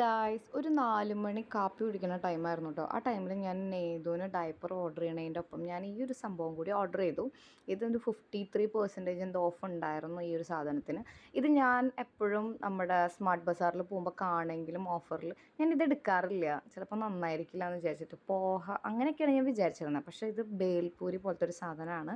Guys, ഒരു 4 മണി കാപ്പി കുടിക്കുന്ന ടൈമായിരുന്നു കേട്ടോ. ആ ടൈമിൽ ഞാൻ നെയ്തുവിന് ഡയപ്പർ ഓർഡർ ചെയ്യണതിൻ്റെ ഒപ്പം ഞാൻ ഈ ഒരു സംഭവം കൂടി ഓർഡർ ചെയ്തു. ഇതൊരു 53% എന്തോ ഓഫ് ഉണ്ടായിരുന്നു ഈ ഒരു സാധനത്തിന്. ഇത് ഞാൻ എപ്പോഴും നമ്മുടെ സ്മാർട്ട് ബസാറിൽ പോകുമ്പോൾ കാണെങ്കിലും ഓഫറിൽ ഞാനിത് എടുക്കാറില്ല. ചിലപ്പോൾ നന്നായിരിക്കില്ല എന്ന് വിചാരിച്ചിട്ട് പോഹ അങ്ങനെയൊക്കെയാണ് ഞാൻ വിചാരിച്ചിരുന്നത്. പക്ഷേ ഇത് ബേൽപൂരി പോലത്തെ ഒരു സാധനമാണ്.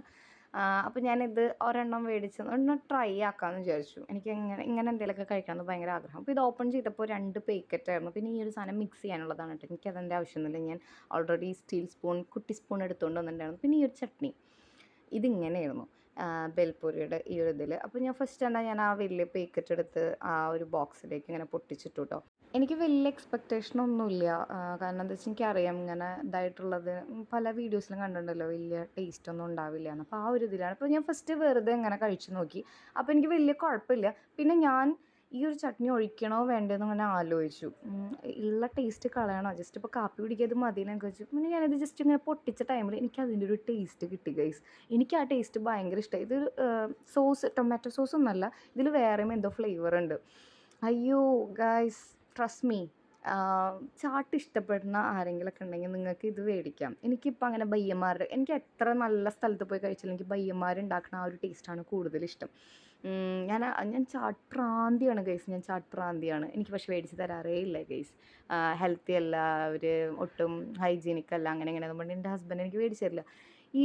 അപ്പോൾ ഞാനിത് ഒരെണ്ണം മേടിച്ച് ഒന്ന് ട്രൈ ആക്കാമെന്ന് വിചാരിച്ചു. എനിക്ക് ഇങ്ങനെ എന്തെങ്കിലുമൊക്കെ കഴിക്കണമെന്ന് ഭയങ്കര ആഗ്രഹം. അപ്പോൾ ഇത് ഓപ്പൺ ചെയ്തപ്പോൾ 2 പാക്കറ്റായിരുന്നു. പിന്നെ ഈ ഒരു സാധനം മിക്സ് ചെയ്യാനുള്ളതാണ് കേട്ടോ. എനിക്കതിൻ്റെ ആവശ്യമൊന്നുമില്ല. ഞാൻ ഓൾറെഡി സ്റ്റീൽ സ്പൂൺ, കുട്ടി സ്പൂൺ എടുത്തുകൊണ്ട് വന്നിട്ടുണ്ടായിരുന്നു. പിന്നെ ഈ ഒരു ചട്നി ഇതിങ്ങനെയായിരുന്നു ബേൽപൂരിയുടെ ഈ ഒരു ഇതിൽ. അപ്പോൾ ഞാൻ ഫസ്റ്റ് തന്നെ ഞാൻ ആ വലിയ പാക്കറ്റ് എടുത്ത് ആ ഒരു ബോക്സിലേക്ക് ഇങ്ങനെ പൊട്ടിച്ചിട്ടു കേട്ടോ. എനിക്ക് വലിയ എക്സ്പെക്റ്റേഷനൊന്നുമില്ല. കാരണം എന്താ വെച്ചാൽ എനിക്കറിയാം ഇങ്ങനെ ഇതായിട്ടുള്ളത് പല വീഡിയോസിലും കണ്ടിട്ടുണ്ടല്ലോ, വലിയ ടേസ്റ്റൊന്നും ഉണ്ടാവില്ല എന്ന്. അപ്പോൾ ആ ഒരു ഇതിലാണ്. അപ്പോൾ ഞാൻ ഫസ്റ്റ് വെറുതെ ഇങ്ങനെ കഴിച്ചു നോക്കി. അപ്പോൾ എനിക്ക് വലിയ കുഴപ്പമില്ല. പിന്നെ ഞാൻ ഈ ഒരു ചട്നി ഒഴിക്കണോ വേണ്ടതെന്ന് അങ്ങനെ ആലോചിച്ചു. ഉള്ള ടേസ്റ്റ് കളയണോ, ജസ്റ്റ് ഇപ്പോൾ കാപ്പി കുടിക്കാത് മതിയെന്നൊക്കെ വെച്ചു. പിന്നെ ഞാനത് ജസ്റ്റ് ഇങ്ങനെ പൊട്ടിച്ച ടൈമിൽ എനിക്ക് അതിൻ്റെ ഒരു ടേസ്റ്റ് കിട്ടി ഗൈസ്. എനിക്ക് ആ ടേസ്റ്റ് ഭയങ്കര ഇഷ്ടമായി. ഇത് സോസ് ടൊമാറ്റോ സോസൊന്നുമല്ല, ഇതിൽ വേറെയും എന്തോ ഫ്ലേവർ ഉണ്ട്. അയ്യോ ഗൈസ്, ട്രസ്റ്റ് മീ, ചാട്ട് ഇഷ്ടപ്പെടുന്ന ആരെങ്കിലുമൊക്കെ ഉണ്ടെങ്കിൽ നിങ്ങൾക്ക് ഇത് മേടിക്കാം. എനിക്കിപ്പോൾ അങ്ങനെ ബയ്യന്മാരുടെ, എനിക്ക് എത്ര നല്ല സ്ഥലത്ത് പോയി കഴിച്ചാലും എനിക്ക് ബയ്യന്മാരുണ്ടാക്കുന്ന ആ ഒരു ടേസ്റ്റാണ് കൂടുതലിഷ്ടം. ഞാൻ ചാട്ട് പ്രാന്തിയാണ് ഗൈസ്, ഞാൻ ചാട്ട് പ്രാന്തിയാണ്. എനിക്ക് പക്ഷേ മേടിച്ച് തരാറേ ഇല്ല ഗൈസ്. ഹെൽത്തി അല്ല, അവർ ഒട്ടും ഹൈജീനിക് അല്ല, അങ്ങനെ പറഞ്ഞിട്ട് എൻ്റെ ഹസ്ബൻഡ് എനിക്ക് മേടിച്ച് തരില്ല.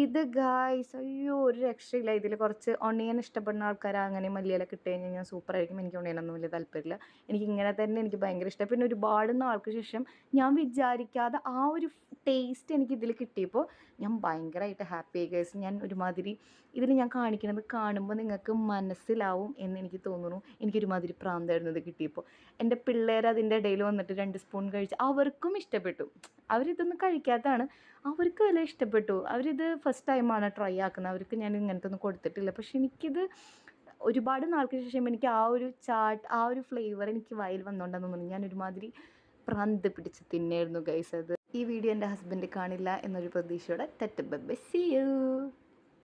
ഇത് ഗായ്സ്, അയ്യോ ഒരു രക്ഷയില്ല. ഇതിൽ കുറച്ച് ഒണിയൻ ഇഷ്ടപ്പെടുന്ന ആൾക്കാർ അങ്ങനെ മല്ലിയിലൊക്കെ ഇട്ട് കഴിഞ്ഞ് കഴിഞ്ഞാൽ സൂപ്പറായിരിക്കും. എനിക്ക് ഒണിയനൊന്നും വലിയ താല്പര്യമില്ല. എനിക്കിങ്ങനെ തന്നെ എനിക്ക് ഭയങ്കര ഇഷ്ടം. പിന്നെ ഒരുപാട് നാൾക്ക് ശേഷം ഞാൻ വിചാരിക്കാതെ ആ ഒരു ടേസ്റ്റ് എനിക്ക് ഇതിൽ കിട്ടിയപ്പോൾ ഞാൻ ഭയങ്കരമായിട്ട് ഹാപ്പി ആയി ഗൈസ്. ഞാൻ ഒരുമാതിരി ഇതിൽ ഞാൻ കാണിക്കുന്നത് കാണുമ്പോൾ നിങ്ങൾക്ക് മനസ്സിലാവും എന്ന് എനിക്ക് തോന്നുന്നു. എനിക്കൊരുമാതിരി പ്രാന്തായിരുന്നു ഇത് കിട്ടിയപ്പോൾ. എൻ്റെ പിള്ളേർ അതിൻ്റെ ഇടയിൽ വന്നിട്ട് 2 സ്പൂൺ കഴിച്ച് അവർക്കും ഇഷ്ടപ്പെട്ടു. അവരിതൊന്നും കഴിക്കാത്തതാണ്, അവർക്ക് വല്ല ഇഷ്ടപ്പെട്ടു. അവരിത് ഫസ്റ്റ് ടൈമാണ് ട്രൈ ആക്കുന്നത്. അവർക്ക് ഞാൻ ഇങ്ങനത്തെ ഒന്നും കൊടുത്തിട്ടില്ല. പക്ഷെ എനിക്കിത് ഒരുപാട് നാൾക്ക് ശേഷം എനിക്ക് ആ ഒരു ആ ഒരു ഫ്ലേവർ എനിക്ക് വായിൽ വന്നുകൊണ്ടെന്ന് തോന്നുന്നു. ഞാൻ ഒരുമാതിരി പ്രാന്ത് പിടിച്ച് തിന്നായിരുന്നു ഗൈസ് അത്. ഈ വീഡിയോ എൻ്റെ ഹസ്ബൻഡ് കാണില്ല എന്നൊരു പ്രതീക്ഷയോടെ ബൈ, സീ യു.